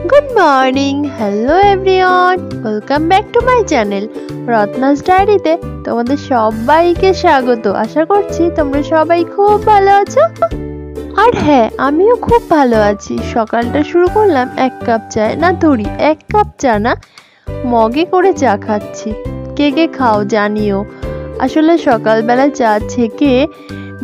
Good morning, hello everyone, welcome back to my channel Ratna's ডায়েরিতে তোমাদের সবাইকে স্বাগত। আশা করছি তোমরা সবাই খুব ভালো আছো। আর হ্যাঁ, আমিও খুব ভালো আছি। সকালটা শুরু করলাম এক কাপ চায় না ধরি, এক কাপ চা না মগে করে চা খাচ্ছি। কে কে খাও জানিও। আসলে সকালবেলা চা ছেঁকে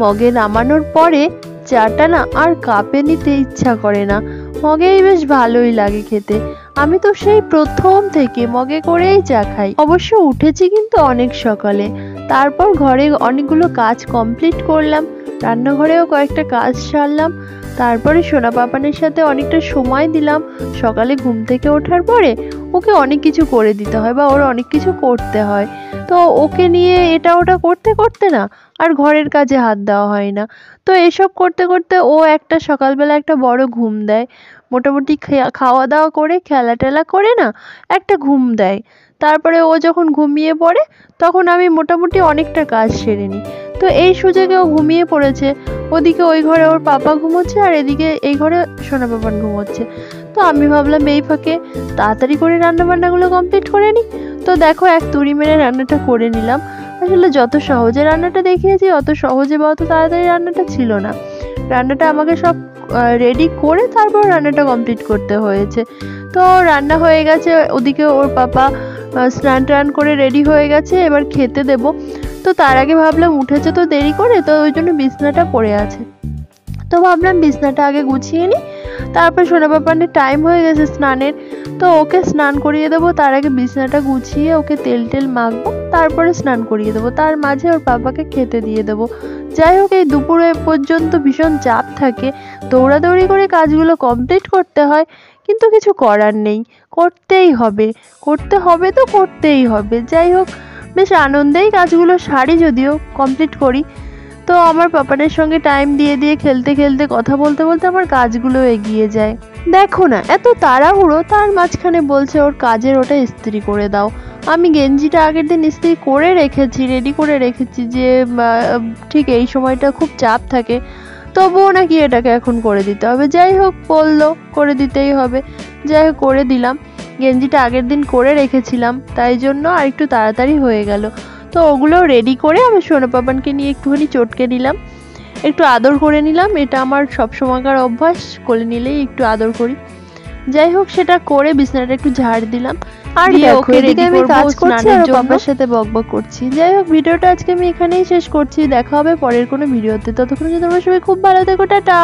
মগে নামানোর পরে চাটা না আর কাপে নিতে ইচ্ছা করে না, মগেই বেশ ভালোই লাগে খেতে। আমি তো সেই প্রথম থেকে মগে করেই চা খাই। অবশ্য উঠেছি কিন্তু অনেক সকালে, তারপর ঘরে অনেকগুলো কাজ কমপ্লিট করলাম, রান্নাঘরেও কয়েকটা কাজ সারলাম, তারপরে সোনা পাপানের সাথে অনেকটা সময় দিলাম। সকালে ঘুম থেকে ওঠার পরে ওকে অনেক কিছু করে দিতে হয় বা ওর অনেক কিছু করতে হয়, তো ওকে নিয়ে এটা ওটা করতে করতে না আর ঘরের কাজে হাত দেওয়া হয় না। তো এসব করতে করতে ও একটা সকালবেলা একটা বড় ঘুম দেয়, মোটামুটি খাওয়া দাওয়া করে খেলা টেলা করে না একটা ঘুম দেয়। তারপরে ও যখন ঘুমিয়ে পড়ে তখন আমি মোটামুটি অনেকটা কাজ সেরে নিই। তো এই সুযোগে ও ঘুমিয়ে পড়েছে, ওদিকে ওই ঘরে ওর পাপা ঘুমোচ্ছে আর এদিকে এই ঘরে সোনা পাপান ঘুমোচ্ছে। তো আমি ভাবলাম এই ফাঁকে তাড়াতাড়ি করে রান্না বান্নাগুলো কমপ্লিট করে নিই। তো দেখো এক তুড়ি মেরে রান্নাটা করে নিলাম। আসলে যত সহজে রান্নাটা দেখিয়েছি অত সহজে বা অত তাড়াতাড়ি রান্নাটা ছিল না। রান্নাটা আমাকে সব রেডি করে তারপর রান্নাটা কমপ্লিট করতে হয়েছে। তো রান্না হয়ে গেছে, ওদিকে ওর পাপা স্নান টান করে রেডি হয়ে গেছে, এবার খেতে দেব। তো তার আগে ভাবলাম উঠেছে তো দেরি করে, তো ওই জন্য বিছনাটা পড়ে আছে, তো ভাবলাম বিছনাটা আগে গুছিয়ে নিই। তারপর সোনা পাপানের টাইম হয়ে গেছে স্নানের, তো ওকে স্নান করিয়ে দেবো। তার আগে বিছনাটা গুছিয়ে ওকে তেল টেল মাখবো, তারপরে স্নান করিয়ে দেবো, তার মাঝে ওর পাপাকে খেতে দিয়ে দেবো। যাই হোক, এই দুপুরে পর্যন্ত ভীষণ চাপ থাকে, দৌড়াদৌড়ি করে কাজগুলো কমপ্লিট করতে হয়, কিন্তু কিছু করার নেই, করতেই হবে, করতে হবে তো করতেই হবে। যাই হোক, বেশ আনন্দেই কাজগুলো সারি, যদিও কমপ্লিট করি। তো আমার পাপানের সঙ্গে টাইম দিয়ে দিয়ে খেলতে খেলতে কথা বলতে বলতে আমার কাজগুলো এগিয়ে যায়। দেখো না এত তাড়াহুড়ো, তার মাঝখানে বলছে ওর কাজের ওটা ইস্ত্রি করে দাও। আমি গেঞ্জিটা আগের দিন ইস্ত্রি করে রেখেছি, রেডি করে রেখেছি, যে ঠিক এই সময়টা খুব চাপ থাকে, তবুও নাকি এটাকে এখন করে দিতে হবে। যাই হোক, বললো করে দিতেই হবে, যাই হোক করে দিলাম। গেঞ্জিটা আগের দিন করে রেখেছিলাম, তাই জন্য আর একটু তাড়াতাড়ি হয়ে গেল। তো ওগুলো রেডি করে আমি সোনা পাপানকে নিয়ে একটুখানি চটকে নিলাম, একটু আদর করে নিলাম। এটা আমার সবসময়কার অভ্যাস, কোলে নিলেই একটু আদর করি। যাই হোক, সেটা করে বিছানাটা একটু ঝাড় দিলাম, আর ওকে রেডি আমি কাজ করছি আর পাপার সাথে বকবক করছি। যাই হোক, ভিডিওটা আজকে আমি এখানেই শেষ করছি, দেখা হবে পরের কোনো ভিডিওতে। ততক্ষণ তোমরা সবাই খুব ভালো থেকো, টাটা।